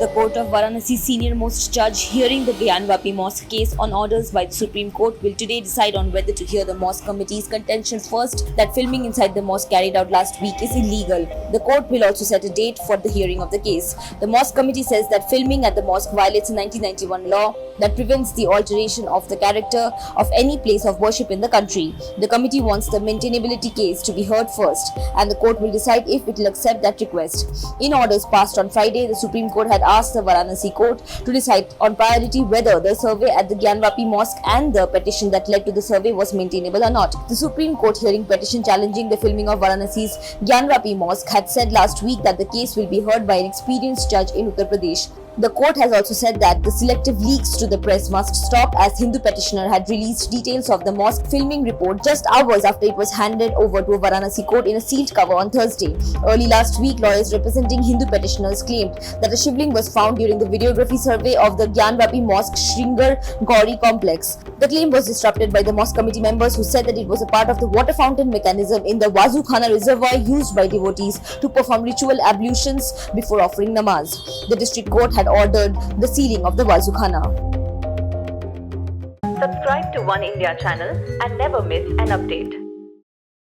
The court of Varanasi's senior-most judge hearing the Gyanvapi Mosque case on orders by the Supreme Court will today decide on whether to hear the mosque committee's contention first that filming inside the mosque carried out last week is illegal. The court will also set a date for the hearing of the case. The mosque committee says that filming at the mosque violates a 1991 law that prevents the alteration of the character of any place of worship in the country. The committee wants the maintainability case to be heard first, and the court will decide if it will accept that request. In orders passed on Friday, the Supreme Court had asked the Varanasi court to decide on priority whether the survey at the Gyanvapi Mosque and the petition that led to the survey was maintainable or not. The Supreme Court hearing petition challenging the filming of Varanasi's Gyanvapi Mosque had said last week that the case will be heard by an experienced judge in Uttar Pradesh. The court has also said that the selective leaks to the press must stop, as Hindu petitioner had released details of the mosque filming report just hours after it was handed over to a Varanasi court in a sealed cover on Thursday. Early last week, lawyers representing Hindu petitioners claimed that a shivling was found during the videography survey of the Gyanvapi Mosque Shringar Gauri complex. The claim was disrupted by the mosque committee members, who said that it was a part of the water fountain mechanism in the Wazukhana reservoir used by devotees to perform ritual ablutions before offering namaz. The district court had ordered the sealing of the Wazukhana. Subscribe to One India channel and never miss an update.